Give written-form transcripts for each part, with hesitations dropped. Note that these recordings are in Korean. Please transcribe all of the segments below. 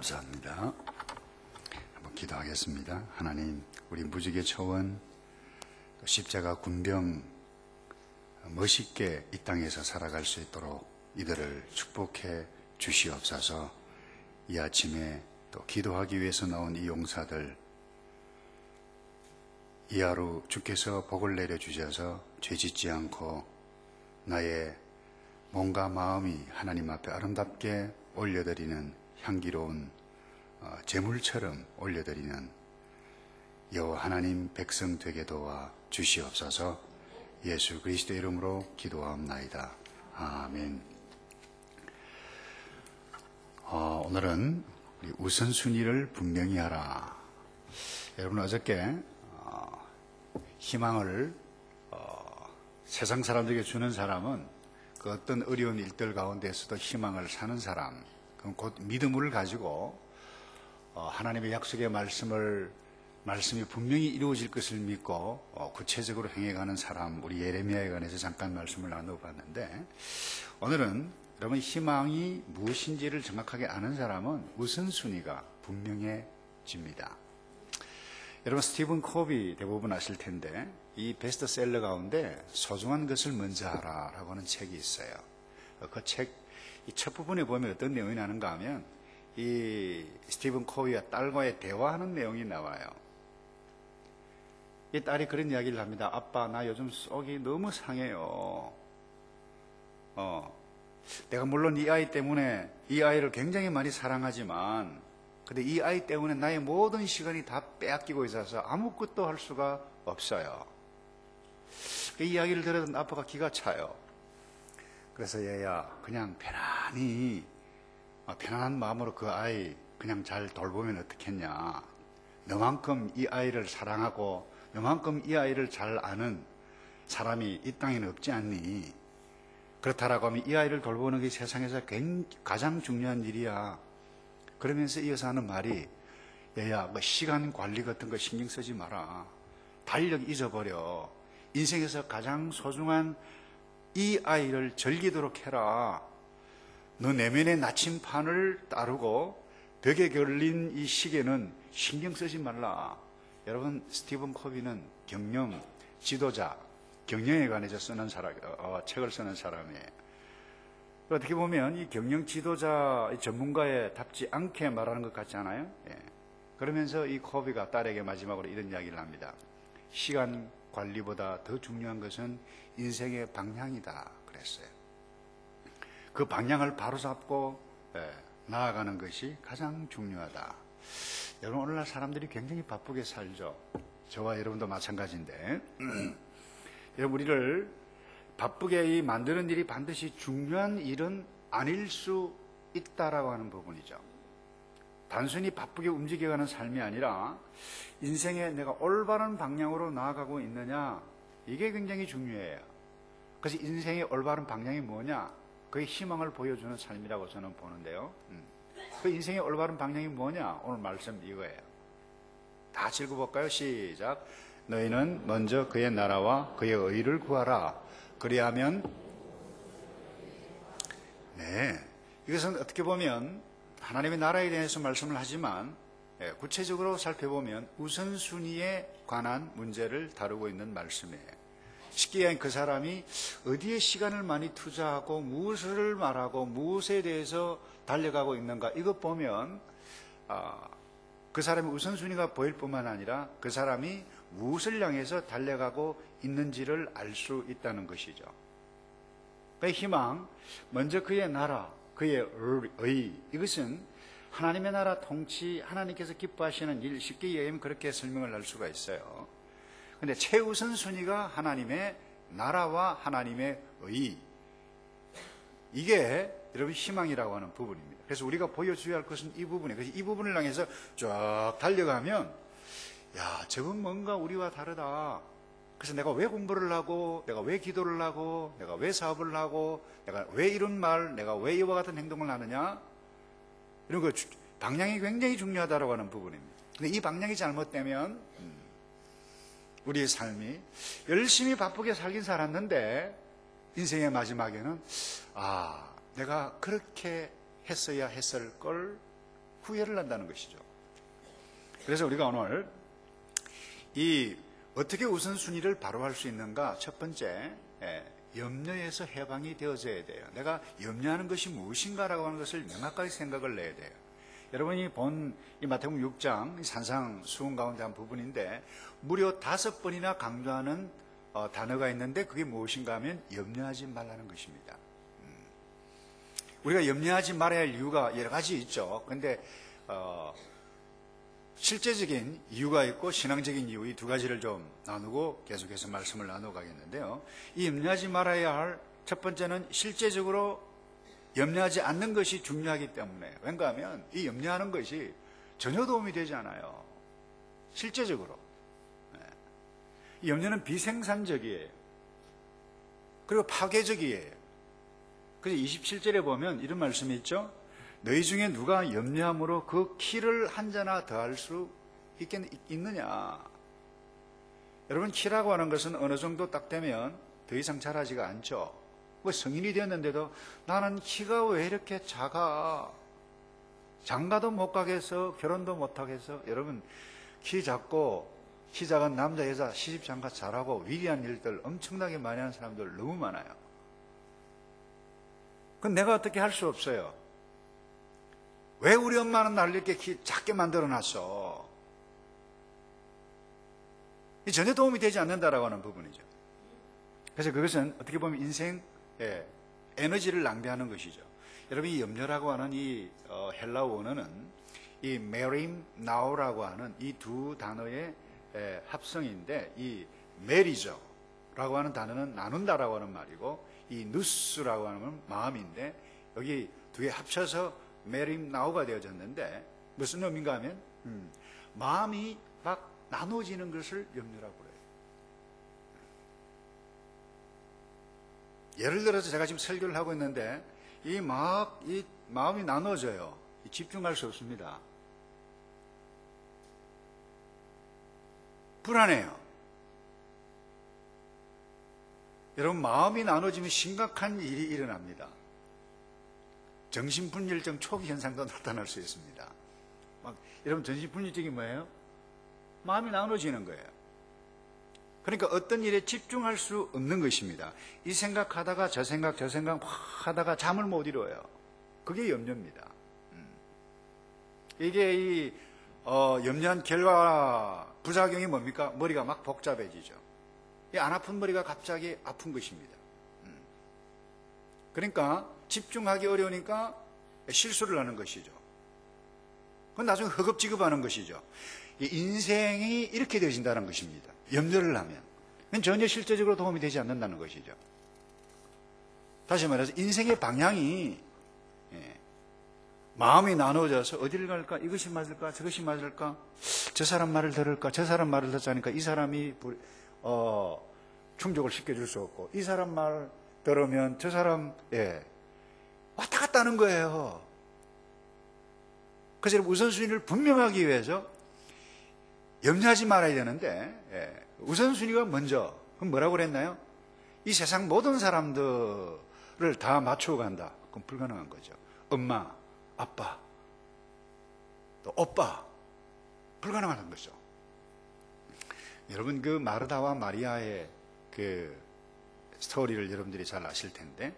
감사합니다. 한번 기도하겠습니다. 하나님, 우리 무지개 초원 십자가 군병 멋있게 이 땅에서 살아갈 수 있도록 이들을 축복해 주시옵소서. 이 아침에 또 기도하기 위해서 나온 이 용사들, 이 하루 주께서 복을 내려주셔서 죄짓지 않고 나의 몸과 마음이 하나님 앞에 아름답게 올려드리는 향기로운 제물처럼 올려드리는 여호와 하나님 백성 되게 도와 주시옵소서. 예수 그리스도 이름으로 기도하옵나이다. 아멘. 오늘은 우리 우선순위를 분명히 하라. 여러분, 어저께 희망을 세상 사람들에게 주는 사람은 그 어떤 어려운 일들 가운데서도 희망을 사는 사람, 그럼 곧 믿음을 가지고 하나님의 약속의 말씀이 분명히 이루어질 것을 믿고 구체적으로 행해가는 사람, 우리 예레미야에 관해서 잠깐 말씀을 나눠봤는데, 오늘은 여러분 희망이 무엇인지를 정확하게 아는 사람은 우선순위가 분명해집니다. 여러분, 스티븐 코비 대부분 아실 텐데 이 베스트셀러 가운데 소중한 것을 먼저 하라라고 하는 책이 있어요. 그 책 이 첫 부분에 보면 어떤 내용이 나는가 하면 이 스티븐 코비와 딸과의 대화하는 내용이 나와요. 이 딸이 그런 이야기를 합니다. 아빠, 나 요즘 속이 너무 상해요. 내가 물론 이 아이 때문에 이 아이를 굉장히 많이 사랑하지만 근데 이 아이 때문에 나의 모든 시간이 다 빼앗기고 있어서 아무것도 할 수가 없어요. 이 이야기를 들었던 아빠가 기가 차요. 그래서 얘야, 그냥 편안한 마음으로 그 아이 그냥 잘 돌보면 어떻겠냐. 너만큼 이 아이를 사랑하고 너만큼 이 아이를 잘 아는 사람이 이 땅에는 없지 않니? 그렇다라고 하면 이 아이를 돌보는 게 세상에서 가장 중요한 일이야. 그러면서 이어서 하는 말이, 얘야, 시간 관리 같은 거 신경 쓰지 마라. 달력 잊어버려. 인생에서 가장 소중한 이 아이를 즐기도록 해라. 너 내면의 나침판을 따르고 벽에 걸린 이 시계는 신경 쓰지 말라. 여러분, 스티븐 코비는 경영 지도자, 경영에 관해서 책을 쓰는 사람이에요. 어떻게 보면 이 경영 지도자 전문가에 답지 않게 말하는 것 같지 않아요? 예. 그러면서 이 코비가 딸에게 마지막으로 이런 이야기를 합니다. 시간 관리보다 더 중요한 것은 인생의 방향이다 그랬어요. 그 방향을 바로잡고 나아가는 것이 가장 중요하다. 여러분, 오늘날 사람들이 굉장히 바쁘게 살죠. 저와 여러분도 마찬가지인데 여러분, 우리를 바쁘게 만드는 일이 반드시 중요한 일은 아닐 수 있다라고 하는 부분이죠. 단순히 바쁘게 움직여가는 삶이 아니라 인생에 내가 올바른 방향으로 나아가고 있느냐, 이게 굉장히 중요해요. 그래서 인생의 올바른 방향이 뭐냐, 그게 희망을 보여주는 삶이라고 저는 보는데요. 그 인생의 올바른 방향이 뭐냐, 오늘 말씀 이거예요. 다 읽어볼까요? 시작. 너희는 먼저 그의 나라와 그의 의를 구하라. 그리하면, 이것은 어떻게 보면 하나님의 나라에 대해서 말씀을 하지만 구체적으로 살펴보면 우선순위에 관한 문제를 다루고 있는 말씀이에요. 쉽게 얘기하면 그 사람이 어디에 시간을 많이 투자하고 무엇을 말하고 무엇에 대해서 달려가고 있는가, 이것 보면 그 사람의 우선순위가 보일 뿐만 아니라 그 사람이 무엇을 향해서 달려가고 있는지를 알 수 있다는 것이죠. 그의 희망, 먼저 그의 나라, 그의 의, 이것은 하나님의 나라 통치, 하나님께서 기뻐하시는 일, 쉽게 얘기하면 그렇게 설명을 할 수가 있어요. 그런데 최우선 순위가 하나님의 나라와 하나님의 의, 이게 여러분 희망이라고 하는 부분입니다. 그래서 우리가 보여줘야 할 것은 이 부분이에요. 그래서 이 부분을 향해서 쫙 달려가면, 야, 저건 뭔가 우리와 다르다. 그래서 내가 왜 공부를 하고, 내가 왜 기도를 하고, 내가 왜 사업을 하고, 내가 왜 이런 말, 내가 왜 이와 같은 행동을 하느냐, 이런 거 방향이 굉장히 중요하다고 하는 부분입니다. 근데 이 방향이 잘못되면 우리의 삶이 열심히 바쁘게 살긴 살았는데 인생의 마지막에는 내가 그렇게 했어야 했을 걸, 후회를 한다는 것이죠. 그래서 우리가 오늘 이 어떻게 우선순위를 바로 할 수 있는가? 첫 번째, 염려에서 해방이 되어져야 돼요. 내가 염려하는 것이 무엇인가라고 하는 것을 명확하게 생각을 내야 돼요. 여러분이 본 이 마태복음 6장 산상 수훈 가운데 한 부분인데 무려 5번이나 강조하는 단어가 있는데 그게 무엇인가 하면 염려하지 말라는 것입니다. 우리가 염려하지 말아야 할 이유가 여러 가지 있죠. 근데 실제적인 이유가 있고 신앙적인 이유, 이 두 가지를 좀 나누고 계속해서 말씀을 나눠가겠는데요. 이 염려하지 말아야 할 첫 번째는 실제적으로 염려하지 않는 것이 중요하기 때문에. 왠가 하면 이 염려하는 것이 전혀 도움이 되지 않아요. 실제적으로. 이 염려는 비생산적이에요. 그리고 파괴적이에요. 그래서 27절에 보면 이런 말씀이 있죠. 너희 중에 누가 염려함으로 그 키를 한 자나 더할 수 있느냐. 여러분, 키라고 하는 것은 어느 정도 딱 되면 더 이상 자라지가 않죠. 성인이 되었는데도 나는 키가 왜 이렇게 작아? 장가도 못 가겠어? 결혼도 못 하겠어? 여러분, 키 작고 키 작은 남자, 여자 시집 장가 잘하고 위대한 일들 엄청나게 많이 하는 사람들 너무 많아요. 그건 내가 어떻게 할 수 없어요. 왜 우리 엄마는 나를 이렇게 키 작게 만들어놨어? 전혀 도움이 되지 않는다라고 하는 부분이죠. 그래서 그것은 어떻게 보면 인생 에너지를 낭비하는 것이죠. 여러분, 이 염려라고 하는 이 헬라어 원어는 이 메림 나오라고 하는 이 두 단어의 합성인데, 이 메리저라고 하는 단어는 나눈다라고 하는 말이고, 이 누스라고 하는 마음인데, 여기 두 개 합쳐서 메림 나오가 되어졌는데 무슨 의미인가 하면 마음이 막 나눠지는 것을 염려라고 그래요. 예를 들어서 제가 지금 설교를 하고 있는데 이 마음이 나눠져요. 집중할 수 없습니다. 불안해요. 여러분, 마음이 나눠지면 심각한 일이 일어납니다. 정신분열증 초기 현상도 나타날 수 있습니다. 여러분, 정신분열증이 뭐예요? 마음이 나눠지는 거예요. 그러니까 어떤 일에 집중할 수 없는 것입니다. 이 생각하다가 저 생각 하다가 잠을 못 이뤄요. 그게 염려입니다. 이게 이 염려한 결과 부작용이 뭡니까? 머리가 막 복잡해지죠. 이 안 아픈 머리가 갑자기 아픈 것입니다. 그러니까 집중하기 어려우니까 실수를 하는 것이죠. 그건 나중에 허겁지겁하는 것이죠. 인생이 이렇게 되어진다는 것입니다. 염려를 하면. 그건 전혀 실제적으로 도움이 되지 않는다는 것이죠. 다시 말해서 인생의 방향이 마음이 나눠져서 어디를 갈까? 이것이 맞을까? 저것이 맞을까? 저 사람 말을 들을까? 저 사람 말을 듣자니까 이 사람이 충족을 시켜줄 수 없고, 이 사람 말 들으면 저 사람 왔다 갔다 하는 거예요. 그래서 우선순위를 분명하기 위해서 염려하지 말아야 되는데 우선순위가 먼저. 그럼 뭐라고 그랬나요? 이 세상 모든 사람들을 다 맞추고 간다. 그건 불가능한 거죠. 엄마, 아빠, 또 오빠, 불가능한 거죠. 여러분, 그 마르다와 마리아의 그 스토리를 여러분들이 잘 아실 텐데,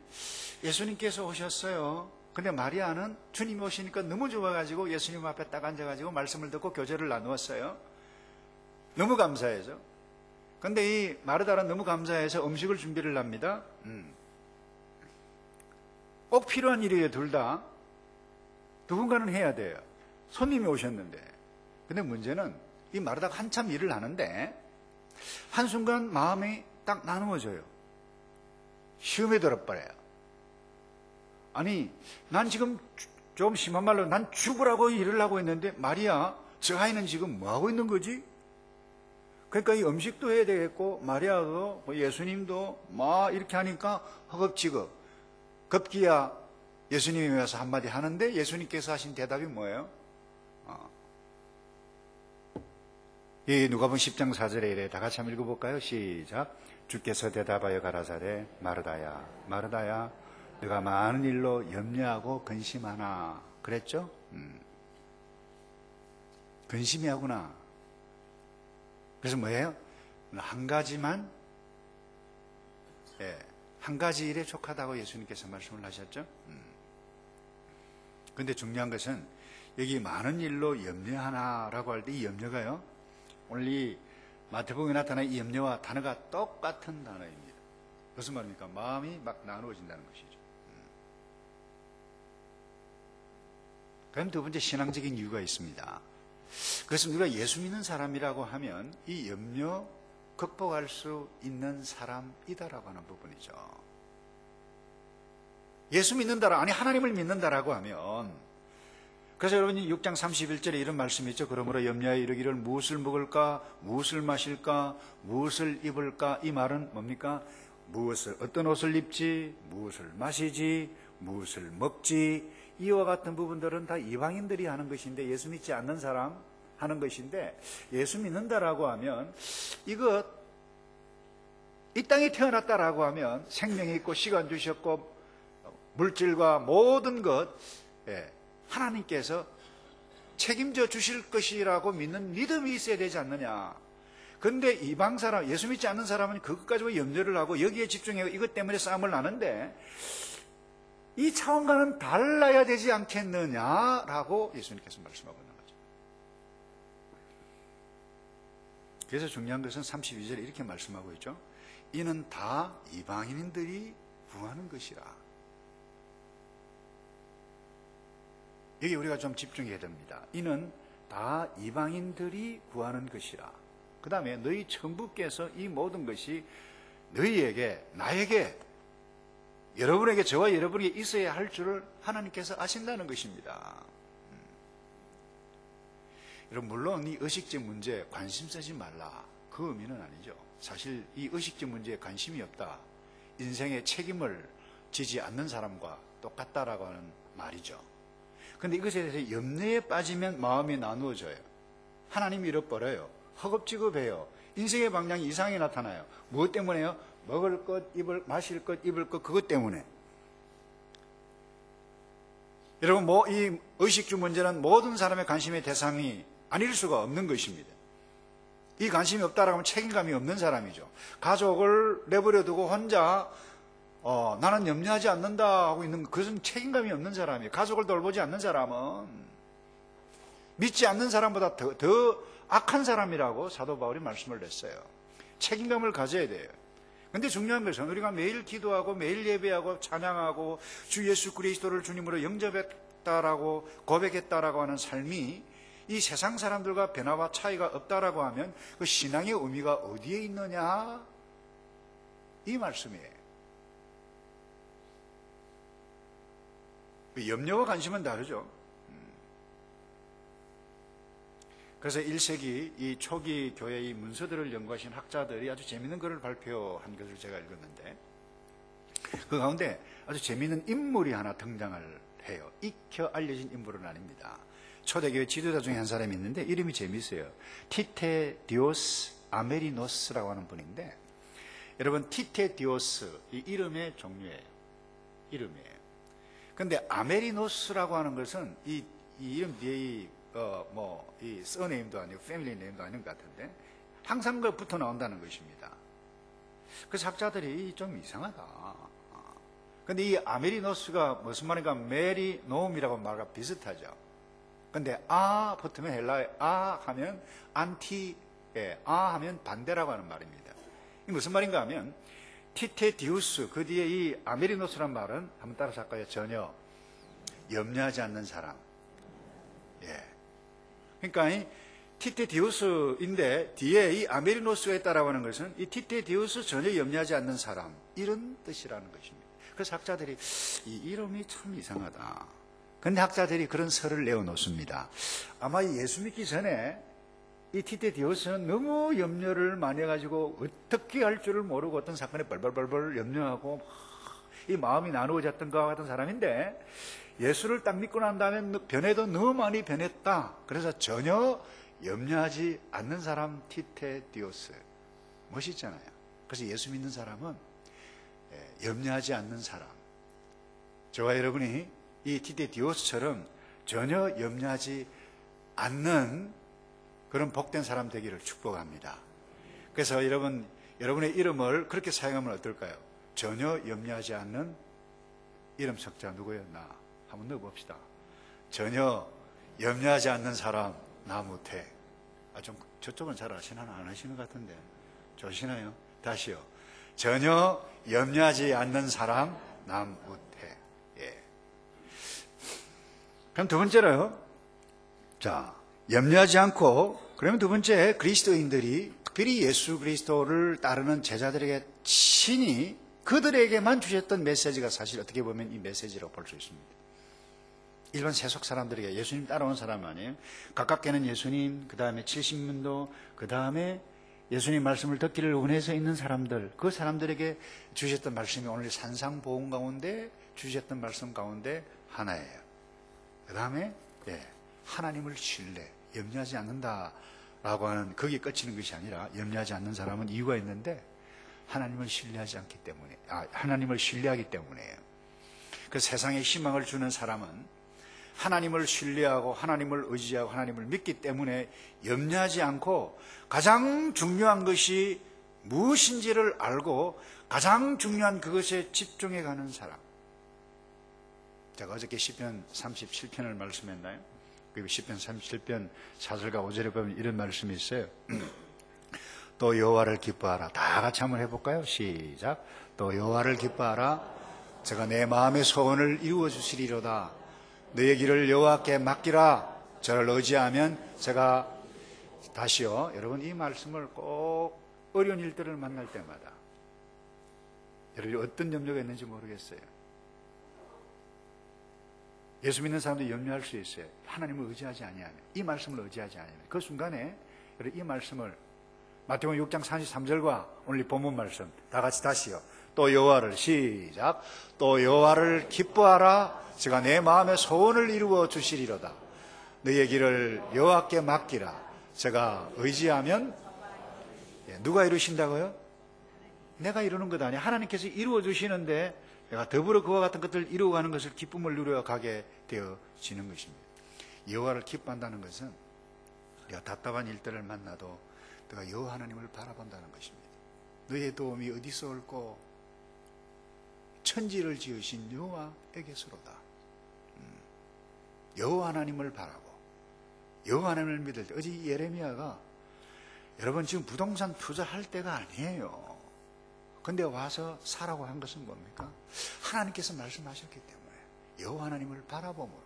예수님께서 오셨어요. 근데 마리아는 주님이 오시니까 너무 좋아가지고 예수님 앞에 딱 앉아가지고 말씀을 듣고 교제를 나누었어요. 너무 감사해서. 근데 이 마르다는 너무 감사해서 음식을 준비를 합니다. 꼭 필요한 일이에요, 둘 다. 누군가는 해야 돼요. 손님이 오셨는데. 근데 문제는 이 마르다가 한참 일을 하는데 한순간 마음이 딱 나누어져요. 시험에 들어버려요. 아니, 난 지금 좀 심한 말로 난 죽으라고 일을 하고 있는데 마리아, 저 아이는 지금 뭐 하고 있는 거지? 그러니까 이 음식도 해야 되겠고 마리아도 예수님도 막 이렇게 하니까 허겁지겁. 급기야 예수님이 와서 한마디 하는데 예수님께서 하신 대답이 뭐예요? 이 누가복음 10장 4절에 이래. 다 같이 한번 읽어볼까요? 시작. 주께서 대답하여 가라사대 마르다야 마르다야, 네가 많은 일로 염려하고 근심하나. 그랬죠? 근심이 하구나. 그래서 뭐예요? 한 가지만, 한 가지 일에 족하다고 예수님께서 말씀을 하셨죠. 그런데 중요한 것은 여기 많은 일로 염려하나라고 할 때 이 염려가요, 오늘 이 마태복음에 나타난 이 염려와 단어가 똑같은 단어입니다. 무슨 말입니까? 마음이 막 나누어진다는 것이죠. 그럼 두 번째 신앙적인 이유가 있습니다. 그것은 우리가 예수 믿는 사람이라고 하면 이 염려 극복할 수 있는 사람이다라고 하는 부분이죠. 예수 믿는다라, 아니 하나님을 믿는다라고 하면, 그래서 여러분이 6장 31절에 이런 말씀이 있죠. 그러므로 염려하여 이르기를 무엇을 먹을까, 무엇을 마실까, 무엇을 입을까. 이 말은 뭡니까? 무엇을, 어떤 옷을 입지, 무엇을 마시지, 무엇을 먹지. 이와 같은 부분들은 다 이방인들이 하는 것인데, 예수 믿지 않는 사람 하는 것인데, 예수 믿는다라고 하면 이것, 이 땅에 태어났다라고 하면 생명이 있고 시간 주셨고 물질과 모든 것, 하나님께서 책임져 주실 것이라고 믿는 믿음이 있어야 되지 않느냐. 그런데 이방 사람, 예수 믿지 않는 사람은 그것 가지고 염려를 하고 여기에 집중해서 이것 때문에 싸움을 나는데, 이 차원과는 달라야 되지 않겠느냐라고 예수님께서 말씀하고 있는 거죠. 그래서 중요한 것은 32절에 이렇게 말씀하고 있죠. 이는 다 이방인들이 구하는 것이라. 여기 우리가 좀 집중해야 됩니다. 이는 다 이방인들이 구하는 것이라. 그 다음에 너희 천부께서 이 모든 것이 너희에게, 나에게, 여러분에게, 저와 여러분에게 있어야 할 줄을 하나님께서 아신다는 것입니다. 여러분, 물론 이 의식적 문제에 관심 쓰지 말라, 그 의미는 아니죠. 사실 이 의식적 문제에 관심이 없다, 인생의 책임을 지지 않는 사람과 똑같다라고 하는 말이죠. 그런데 이것에 대해서 염려에 빠지면 마음이 나누어져요. 하나님이 잃어버려요. 허겁지겁해요. 인생의 방향이 이상하게 나타나요. 무엇 때문에요? 먹을 것, 마실 것, 입을 것, 그것 때문에. 여러분, 이 의식주 문제는 모든 사람의 관심의 대상이 아닐 수가 없는 것입니다. 이 관심이 없다라고 하면 책임감이 없는 사람이죠. 가족을 내버려두고 혼자 나는 염려하지 않는다 하고 있는, 그것은 책임감이 없는 사람이에요. 가족을 돌보지 않는 사람은 믿지 않는 사람보다 더 악한 사람이라고 사도 바울이 말씀을 냈어요. 책임감을 가져야 돼요. 근데 중요한 것은 우리가 매일 기도하고 매일 예배하고 찬양하고 주 예수 그리스도를 주님으로 영접했다라고 고백했다라고 하는 삶이 이 세상 사람들과 변화와 차이가 없다라고 하면 그 신앙의 의미가 어디에 있느냐, 이 말씀이에요. 염려와 관심은 다르죠. 그래서 1세기 이 초기 교회의 문서들을 연구하신 학자들이 아주 재미있는 글을 발표한 것을 제가 읽었는데, 그 가운데 아주 재미있는 인물이 하나 등장을 해요. 익혀 알려진 인물은 아닙니다. 초대교회 지도자 중에 한 사람이 있는데 이름이 재미있어요. 티테디오스 아메리노스라고 하는 분인데, 여러분, 티테디오스, 이 이름의 종류예요. 이름이에요. 근데 아메리노스라고 하는 것은 이 이름 뒤에 이 서네임도 아니고 패밀리 네임도 아닌 것 같은데 항상 그 붙어 나온다는 것입니다. 그래서 학자들이 좀 이상하다. 근데 이 아메리노스가 무슨 말인가, 메리 노움이라고 말과 비슷하죠. 근데 붙으면 헬라에 하면 안티, 하면 반대라고 하는 말입니다. 이 무슨 말인가 하면 티테디우스, 그 뒤에 이 아메리노스란 말은 한번 따라서 할까요? 전혀 염려하지 않는 사람. 그러니까 이 티테디우스인데 뒤에 이 아메리노스가 있다라고 하는 것은 이 티테디우스 전혀 염려하지 않는 사람, 이런 뜻이라는 것입니다. 그래서 학자들이 이 이름이 참 이상하다. 그런데 학자들이 그런 설을 내어놓습니다. 아마 예수 믿기 전에 이 티테디우스는 너무 염려를 많이 해가지고 어떻게 할 줄을 모르고 어떤 사건에 벌벌벌벌 염려하고 이 마음이 나누어졌던 것 같은 사람인데, 예수를 딱 믿고 난 다음에 변해도 너무 많이 변했다. 그래서 전혀 염려하지 않는 사람, 티테디오스. 멋있잖아요. 그래서 예수 믿는 사람은 염려하지 않는 사람. 저와 여러분이 이 티테디오스처럼 전혀 염려하지 않는 그런 복된 사람 되기를 축복합니다. 그래서 여러분의 이름을 그렇게 사용하면 어떨까요? 전혀 염려하지 않는 이름 석자 누구였나? 한번 넣어봅시다. 전혀 염려하지 않는 사람 나무태. 좀 저쪽은 잘 아시나? 안 하시는 것 같은데 좋으시나요? 다시요. 전혀 염려하지 않는 사람 남우태. 예. 그럼 두 번째로요. 자, 염려하지 않고, 그러면 두 번째, 그리스도인들이 특별히 예수 그리스도를 따르는 제자들에게 친히 그들에게만 주셨던 메시지가 사실 어떻게 보면 이 메시지라고 볼 수 있습니다. 일반 세속 사람들에게, 예수님 따라온 사람 아니에요? 가깝게는 예수님, 그 다음에 70년도, 그 다음에 예수님 말씀을 듣기를 원해서 있는 사람들, 그 사람들에게 주셨던 말씀이 오늘 산상보험 가운데 주셨던 말씀 가운데 하나예요. 그 다음에 하나님을 신뢰, 염려하지 않는다라고 하는, 거기에 끝이는 것이 아니라 염려하지 않는 사람은 이유가 있는데 하나님을 신뢰하지 않기 때문에, 하나님을 신뢰하기 때문에요. 그 세상에 희망을 주는 사람은 하나님을 신뢰하고 하나님을 의지하고 하나님을 믿기 때문에 염려하지 않고 가장 중요한 것이 무엇인지를 알고 가장 중요한 그것에 집중해 가는 사람. 제가 어저께 시편 37편을 말씀했나요? 그 시편 37편 4절과 5절에 보면 이런 말씀이 있어요. 또 여호와를 기뻐하라. 다 같이 한번 해볼까요? 시작. 또 여호와를 기뻐하라. 제가 내 마음의 소원을 이루어 주시리로다. 너의 길을 여호와께 맡기라. 저를 의지하면 제가, 다시요. 여러분 이 말씀을 꼭 어려운 일들을 만날 때마다, 여러분이 어떤 염려가 있는지 모르겠어요. 예수 믿는 사람도 염려할 수 있어요. 하나님을 의지하지 아니하면, 이 말씀을 의지하지 아니하면. 그 순간에 이 말씀을 마태복음 6장 33절과 오늘 이 본문 말씀 다 같이 다시요. 또 여호와를, 시작. 또 여호와를 기뻐하라. 제가 내 마음의 소원을 이루어 주시리로다. 너의 길을 여호와께 맡기라. 제가 의지하면, 누가 이루신다고요? 내가 이루는 것 아니야. 하나님께서 이루어 주시는데 내가 더불어 그와 같은 것들을 이루어가는 것을 기쁨을 누려가게 되어지는 것입니다. 여호와를 기뻐한다는 것은 내가 답답한 일들을 만나도 내가 여호와 하나님을 바라본다는 것입니다. 너의 도움이 어디서 올고 천지를 지으신 여호와에게서로다. 여호와 하나님을 바라고 여호와 하나님을 믿을 때, 어제 예레미야가, 여러분 지금 부동산 투자할 때가 아니에요. 근데 와서 사라고 한 것은 뭡니까? 하나님께서 말씀하셨기 때문에 여호와 하나님을 바라봄으로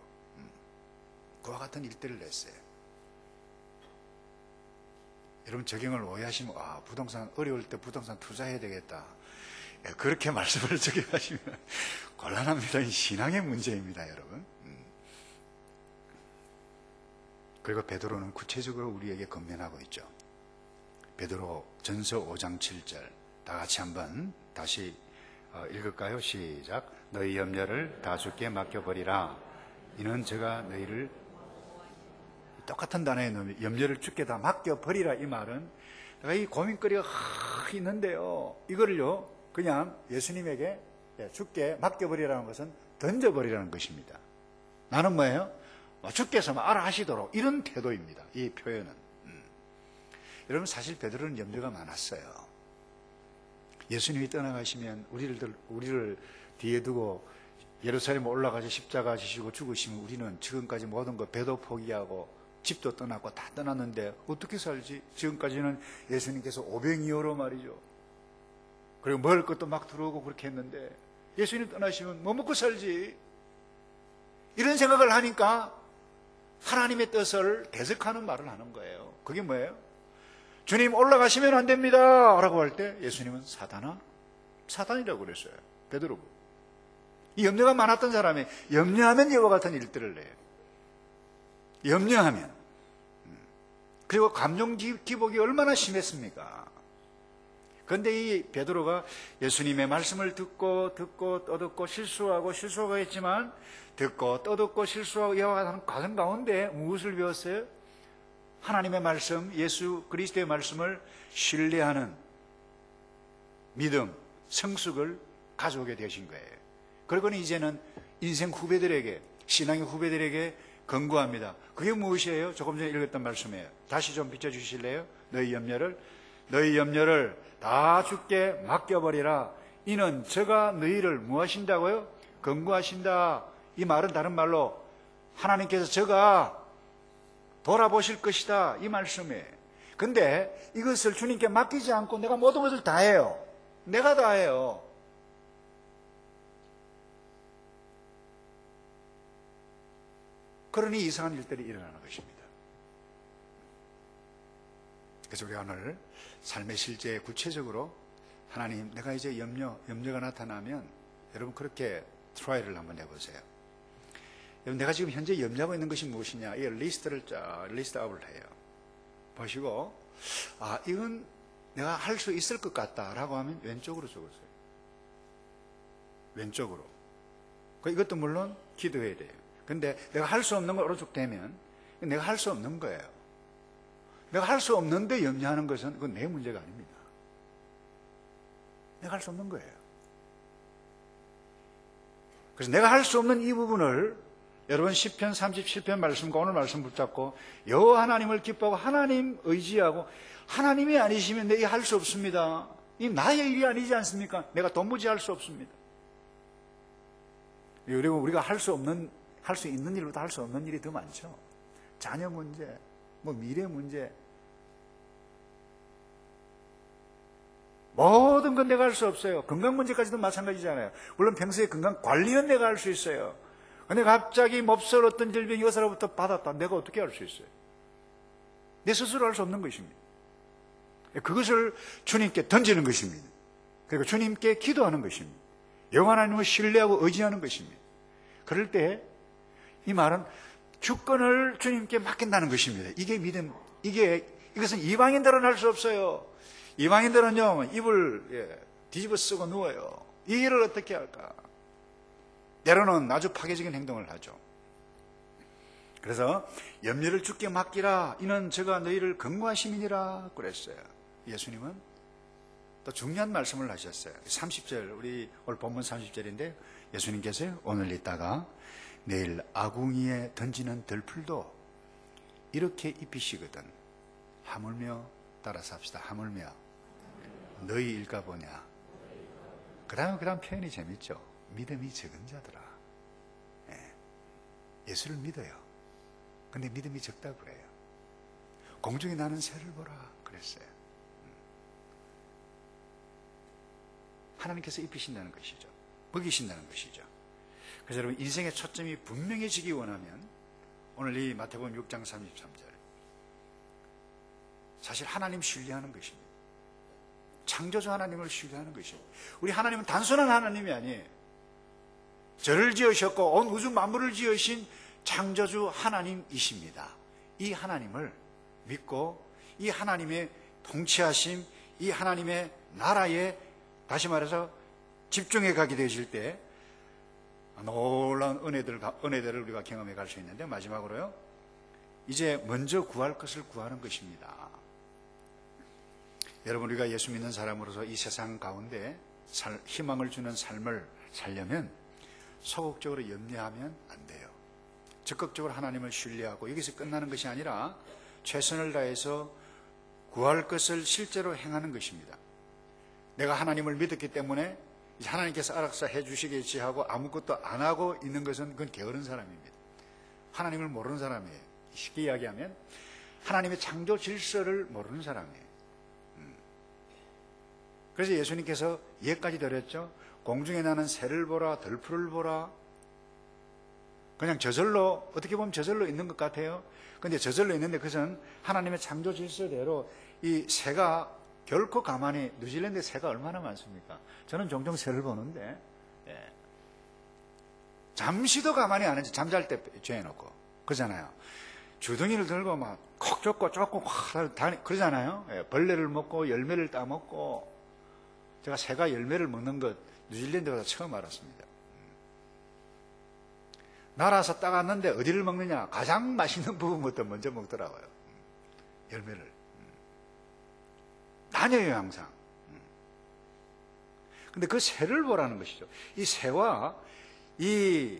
그와 같은 일들을 냈어요. 여러분 적용을 오해하시면, 부동산 어려울 때 부동산 투자해야 되겠다, 그렇게 말씀을 적용하시면 곤란합니다. 신앙의 문제입니다, 여러분. 그리고 베드로는 구체적으로 우리에게 건면하고 있죠. 베드로 전서 5장 7절 다 같이 한번 다시 읽을까요? 시작. 너희 염려를 다 주께 맡겨버리라. 이는 제가 너희를, 똑같은 단어에 넣으면 염려를 주께 다 맡겨버리라. 이 말은 내가 이 고민거리가 있는데요, 이거를요 그냥 예수님에게 주께 맡겨버리라는 것은 던져버리라는 것입니다. 나는 뭐예요? 주께서 알아 하시도록, 이런 태도입니다. 이 표현은. 여러분 사실 베드로는 염려가 많았어요. 예수님이 떠나가시면 우리를 뒤에 두고 예루살렘 올라가서 십자가 지시고 죽으시면 우리는 지금까지 모든 거 배도 포기하고 집도 떠났고 다 떠났는데 어떻게 살지? 지금까지는 예수님께서 오병이어로 말이죠. 그리고 먹을 것도 막 들어오고 그렇게 했는데 예수님 떠나시면 뭐 먹고 살지? 이런 생각을 하니까 하나님의 뜻을 대적하는 말을 하는 거예요. 그게 뭐예요? 주님 올라가시면 안 됩니다 라고 할 때 예수님은 사단이라고 그랬어요. 베드로고. 이 염려가 많았던 사람이 염려하면 이와 같은 일들을 내요. 염려하면. 그리고 감정 기복이 얼마나 심했습니까? 그런데 이 베드로가 예수님의 말씀을 듣고 떠듣고 실수하고 했지만 듣고 떠듣고 실수하고 이와 과정 가운데 무엇을 배웠어요? 하나님의 말씀, 예수 그리스도의 말씀을 신뢰하는 믿음, 성숙을 가져오게 되신 거예요. 그리고는 이제는 인생 후배들에게, 신앙의 후배들에게 건구합니다. 그게 무엇이에요? 조금 전에 읽었던 말씀이에요. 다시 좀 비춰주실래요? 너희 염려를 다 주께 맡겨버리라. 이는 저가 너희를 무엇하신다고요? 건구하신다. 이 말은 다른 말로 하나님께서 저가 돌아보실 것이다. 이 말씀이에요. 근데 이것을 주님께 맡기지 않고 내가 모든 것을 다 해요. 내가 다 해요. 그러니 이상한 일들이 일어나는 것입니다. 그래서 우리가 오늘 삶의 실제에 구체적으로 하나님, 내가 이제 염려가 나타나면 여러분 그렇게 트라이를 한번 해보세요. 여러분, 내가 지금 현재 염려하고 있는 것이 무엇이냐? 이 리스트업을 해요. 보시고, 이건 내가 할 수 있을 것 같다라고 하면 왼쪽으로 적으세요. 왼쪽으로. 이것도 물론 기도해야 돼요. 근데 내가 할 수 없는 걸 오른쪽 대면 내가 할 수 없는 거예요. 내가 할 수 없는데 염려하는 것은 그건 내 문제가 아닙니다. 내가 할 수 없는 거예요. 그래서 내가 할 수 없는 이 부분을 여러분 시편 37편 말씀과 오늘 말씀 붙잡고 여호와 하나님을 기뻐하고 하나님 의지하고 하나님이 아니시면 내가 할 수 없습니다. 이 나의 일이 아니지 않습니까? 내가 도무지 할 수 없습니다. 그리고 우리가 할 수 있는 일보다 할 수 없는 일이 더 많죠. 자녀 문제, 미래 문제, 모든 건 내가 할 수 없어요. 건강 문제까지도 마찬가지잖아요. 물론 평소에 건강 관리는 내가 할 수 있어요. 근데 갑자기 몹쓸 어떤 질병이 여사로부터 받았다. 내가 어떻게 할 수 있어요? 내 스스로 할 수 없는 것입니다. 그것을 주님께 던지는 것입니다. 그리고 주님께 기도하는 것입니다. 여호와 하나님을 신뢰하고 의지하는 것입니다. 그럴 때 이 말은 주권을 주님께 맡긴다는 것입니다. 이게 믿음, 이것은 이방인들은 할 수 없어요. 이방인들은요, 입을 뒤집어 쓰고 누워요. 이 일을 어떻게 할까? 때로는 아주 파괴적인 행동을 하죠. 그래서 염려를 주께 맡기라. 이는 저가 너희를 건구하심이니라 그랬어요. 예수님은 또 중요한 말씀을 하셨어요. 30절, 우리 오늘 본문 30절인데 예수님께서 오늘 있다가 내일 아궁이에 던지는 들풀도 이렇게 입히시거든. 하물며 따라서 합시다. 하물며 너희 일까 보냐. 그 다음 표현이 재밌죠. 믿음이 적은 자들아. 예수를 믿어요. 근데 믿음이 적다고 그래요. 공중에 나는 새를 보라 그랬어요. 하나님께서 입히신다는 것이죠. 먹이신다는 것이죠. 그래서 여러분, 인생의 초점이 분명해지기 원하면 오늘 이 마태복음 6장 33절, 사실 하나님 신뢰하는 것입니다. 창조주 하나님을 신뢰하는 것입니다. 우리 하나님은 단순한 하나님이 아니에요. 저를 지으셨고 온 우주 만물을 지으신 창조주 하나님이십니다. 이 하나님을 믿고 이 하나님의 통치하심, 이 하나님의 나라에 다시 말해서 집중해 가게 되실 때 놀라운 은혜들을 우리가 경험해 갈 수 있는데, 마지막으로요, 이제 먼저 구할 것을 구하는 것입니다. 여러분, 우리가 예수 믿는 사람으로서 이 세상 가운데 희망을 주는 삶을 살려면 소극적으로 염려하면 안 돼요. 적극적으로 하나님을 신뢰하고, 여기서 끝나는 것이 아니라 최선을 다해서 구할 것을 실제로 행하는 것입니다. 내가 하나님을 믿었기 때문에 하나님께서 알아서 해주시겠지 하고 아무것도 안 하고 있는 것은 그건 게으른 사람입니다. 하나님을 모르는 사람이에요. 쉽게 이야기하면 하나님의 창조 질서를 모르는 사람이에요. 그래서 예수님께서 예까지 드렸죠. 공중에 나는 새를 보라, 들풀을 보라. 그냥 저절로, 어떻게 보면 저절로 있는 것 같아요. 그런데 저절로 있는데 그것은 하나님의 창조 질서대로 이 새가 결코 가만히, 뉴질랜드에 새가 얼마나 많습니까? 저는 종종 새를 보는데, 잠시도 가만히 안 하지. 잠잘 때 죄해놓고 그러잖아요. 주둥이를 들고 막 콕 쫓고 그러잖아요. 벌레를 먹고 열매를 따먹고. 제가 새가 열매를 먹는 것 뉴질랜드 가서 처음 알았습니다. 날아서 따갔는데 어디를 먹느냐? 가장 맛있는 부분부터 먼저 먹더라고요. 열매를. 다녀요, 항상. 근데 그 새를 보라는 것이죠. 이 새와 이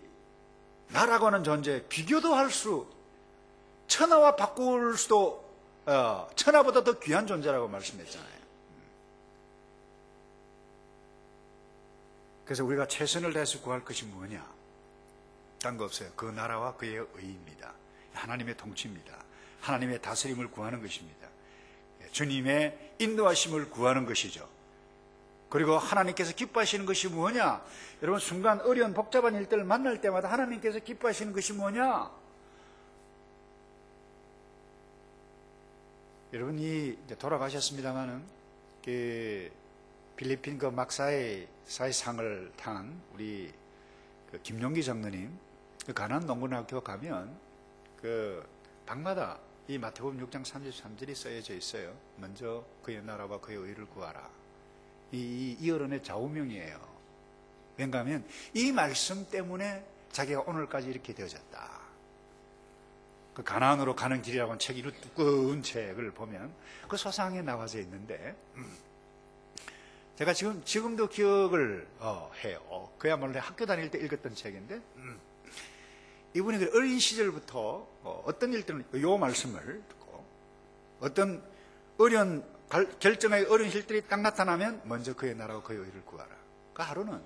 나라고 하는 존재, 비교도 할 수, 천하와 바꿀 수도, 천하보다 더 귀한 존재라고 말씀했잖아요. 그래서 우리가 최선을 다해서 구할 것이 뭐냐? 딴 거 없어요. 그 나라와 그의 의입니다. 하나님의 통치입니다. 하나님의 다스림을 구하는 것입니다. 주님의 인도하심을 구하는 것이죠. 그리고 하나님께서 기뻐하시는 것이 뭐냐? 여러분, 순간 어려운 복잡한 일들을 만날 때마다 하나님께서 기뻐하시는 것이 뭐냐? 여러분이 이제 돌아가셨습니다마는 그 필리핀 그 막사의 상을 탄 우리 그 김용기 장로님, 그 가나안 농군학교 가면 그 방마다 이 마태복음 6장 33절이 써져 있어요. 먼저 그의 나라와 그의 의를 구하라. 이 어른의 좌우명이에요. 왜냐하면 이 말씀 때문에 자기가 오늘까지 이렇게 되어졌다. 그 가나안으로 가는 길이라고 하는 책이 두꺼운 책을 보면 그 소상에 나와져 있는데, 제가 지금도 기억을 해요. 그야말로 학교 다닐 때 읽었던 책인데, 이분이 그 어린 시절부터 어떤 일들은 요 말씀을 듣고, 어떤 어려운 결정의 어려운 일들이 딱 나타나면 먼저 그의 나라와 그의 의를 구하라. 그 하루는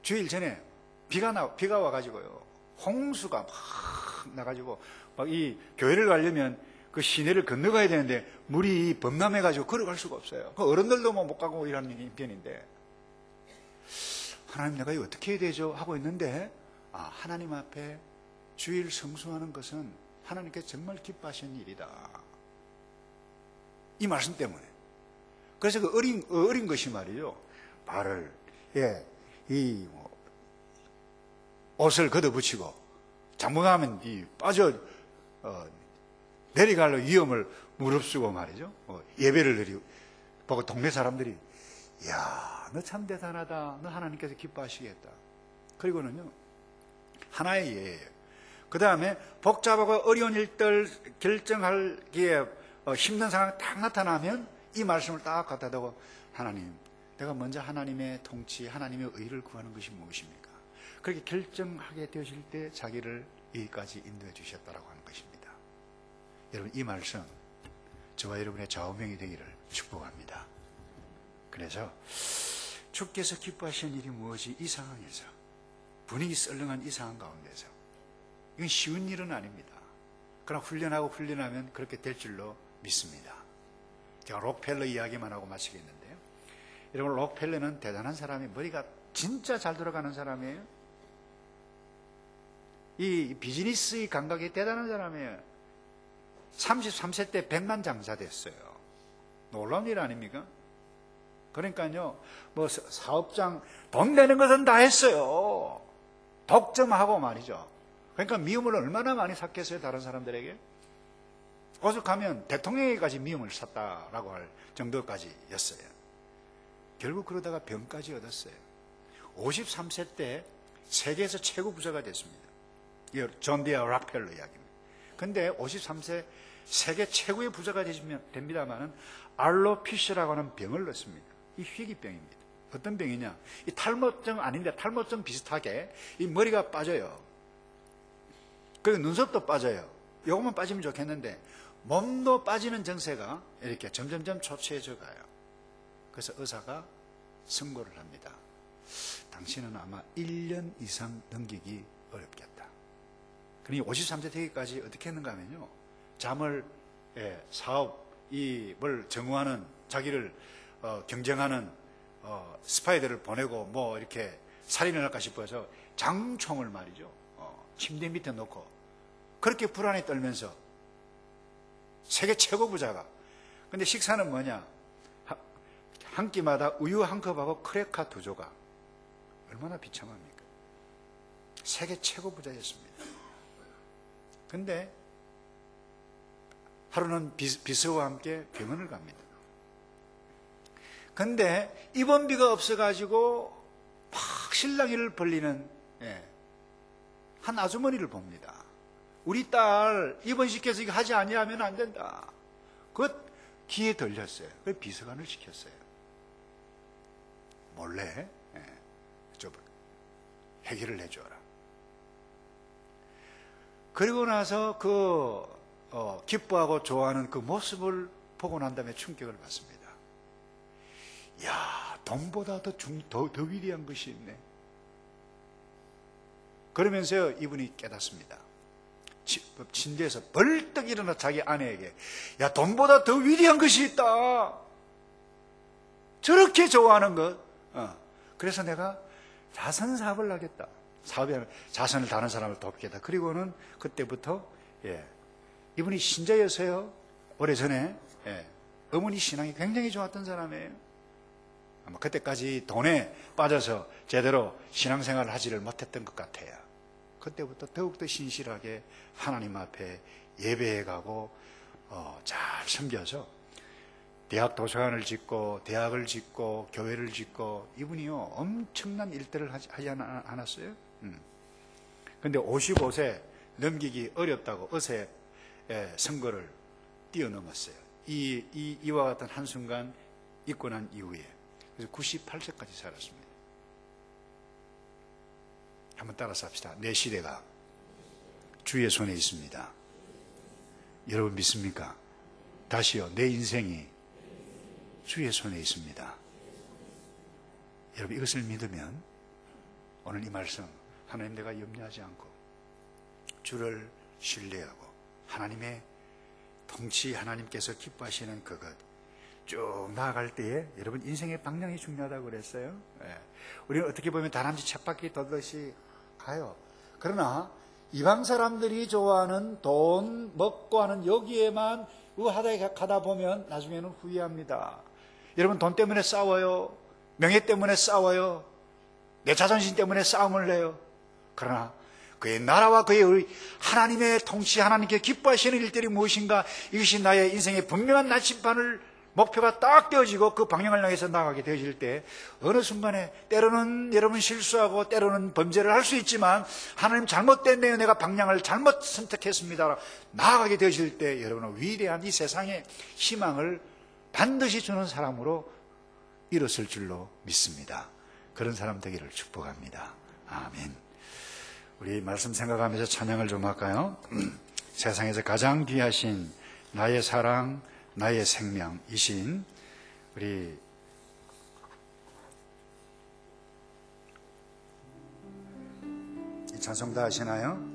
주일 전에 비가 와가지고요, 홍수가 막 나가지고 막 이 교회를 가려면 그 시내를 건너가야 되는데 물이 범람해가지고 걸어갈 수가 없어요. 그 어른들도 못 가고 이러는 편인데, 하나님 내가 이거 어떻게 해야 되죠? 하고 있는데, 하나님 앞에 주일 성수하는 것은 하나님께 정말 기뻐하시는 일이다. 이 말씀 때문에. 그래서 그 어린 것이 말이죠, 발을 옷을 걷어붙이고 잘못하면 빠져 내려갈 위험을 무릅쓰고 말이죠, 예배를 드리고 보고 동네 사람들이, 이야, 너 참 대단하다. 너 하나님께서 기뻐하시겠다. 그리고는요, 하나의 예예요. 그 다음에 복잡하고 어려운 일들 결정하기에 힘든 상황이 딱 나타나면 이 말씀을 딱 갖다 대고, 하나님, 내가 먼저 하나님의 통치, 하나님의 의를 구하는 것이 무엇입니까? 그렇게 결정하게 되실 때 자기를 여기까지 인도해 주셨다라고 하는 것입니다. 여러분, 이 말씀 저와 여러분의 좌우명이 되기를 축복합니다. 그래서 주께서 기뻐하시는 일이 무엇이, 이 상황에서 분위기 썰렁한 이 상황 가운데서 이건 쉬운 일은 아닙니다. 그러나 훈련하면 그렇게 될 줄로 믿습니다. 제가 록펠러 이야기만 하고 마치겠는데요, 여러분, 록펠러는 대단한 사람이, 머리가 진짜 잘 돌아가는 사람이에요. 이 비즈니스의 감각이 대단한 사람이에요. 33세 때 100만 장사 됐어요. 놀라운 일 아닙니까? 그러니까요, 뭐 사업장 돈 내는 것은 다 했어요. 독점하고 말이죠. 그러니까 미움을 얼마나 많이 샀겠어요, 다른 사람들에게? 오죽하면 대통령에게까지 미움을 샀다라고 할 정도까지였어요. 결국 그러다가 병까지 얻었어요. 53세 때 세계에서 최고 부자가 됐습니다. 이 존 디어 락펠러 이야기입니다. 근데 53세 세계 최고의 부자가 됩니다만은 알로피시라고 하는 병을 얻습니다. 이 희귀병입니다. 어떤 병이냐? 이 탈모증 아닌데 탈모증 비슷하게 이 머리가 빠져요. 그리고 눈썹도 빠져요. 요것만 빠지면 좋겠는데 몸도 빠지는 증세가 이렇게 점점점 초췌해져 가요. 그래서 의사가 선고를 합니다. 당신은 아마 1년 이상 넘기기 어렵겠다. 그러니 53세 되기까지 어떻게 했는가 하면요, 잠을, 사업, 뭘 정우하는, 자기를 경쟁하는 스파이들을 보내고 뭐 이렇게 살인을 할까 싶어서 장총을 말이죠, 침대 밑에 놓고 그렇게 불안에 떨면서 세계 최고 부자가. 근데 식사는 뭐냐? 한 끼마다 우유 한 컵하고 크래커 2조각. 얼마나 비참합니까? 세계 최고 부자였습니다. 근데 하루는 비서와 함께 병원을 갑니다. 근데 입원비가 없어가지고 막 실랑이를 벌리는 한 아주머니를 봅니다. 우리 딸 입원시켜서 이거 하지 아니하면 안 된다. 그 귀에 들렸어요. 그 비서관을 시켰어요. 몰래 좀 해결을 해줘라. 그리고 나서 기뻐하고 좋아하는 그 모습을 보고 난 다음에 충격을 받습니다. 야, 돈보다 더 위대한 것이 있네. 그러면서 이분이 깨닫습니다. 침대에서 벌떡 일어나 자기 아내에게, 야, 돈보다 더 위대한 것이 있다. 저렇게 좋아하는 것. 그래서 내가 자선 사업을 하겠다. 사업이 아니라 자선을 다른 사람을 돕겠다. 그리고는 그때부터, 이분이 신자였어요. 오래전에. 어머니 신앙이 굉장히 좋았던 사람이에요. 아마 그때까지 돈에 빠져서 제대로 신앙생활을 하지를 못했던 것 같아요. 그때부터 더욱더 신실하게 하나님 앞에 예배해 가고 잘 섬겨서 대학 도서관을 짓고 대학을 짓고 교회를 짓고 이분이요 엄청난 일들을 하지 않았어요. 그런데 55세 넘기기 어렵다고 어제 선거를 뛰어넘었어요. 이와 같은 한순간 있고 난 이후에. 그래서 98세까지 살았습니다. 한번 따라서 합시다. 내 시대가 주의 손에 있습니다. 여러분 믿습니까? 다시요. 내 인생이 주의 손에 있습니다. 여러분 이것을 믿으면 오늘 이 말씀, 하나님 내가 염려하지 않고 주를 신뢰하고 하나님의 통치, 하나님께서 기뻐하시는 그것 쭉 나아갈 때에 여러분 인생의 방향이 중요하다고 그랬어요. 우리는 어떻게 보면 다람쥐 쳇바퀴 돌듯이 가요. 그러나 이방 사람들이 좋아하는 돈, 먹고 하는 여기에만 의하다 가다 보면 나중에는 후회합니다. 여러분 돈 때문에 싸워요. 명예 때문에 싸워요. 내 자존심 때문에 싸움을 내요. 그러나 그의 나라와 그의 하나님의 통치, 하나님께 기뻐하시는 일들이 무엇인가, 이것이 나의 인생의 분명한 나침반을 목표가 딱 떼어지고 그 방향을 향해서 나가게 되어질 때 어느 순간에 때로는 여러분 실수하고 때로는 범죄를 할 수 있지만 하나님 잘못됐네요. 내가 방향을 잘못 선택했습니다. 나아가게 되어질 때 여러분은 위대한 이 세상의 희망을 반드시 주는 사람으로 일었을 줄로 믿습니다. 그런 사람 되기를 축복합니다. 아멘. 우리 말씀 생각하면서 찬양을 좀 할까요? 세상에서 가장 귀하신 나의 사랑, 나의 생명이신 우리 이 찬송 다 하시나요?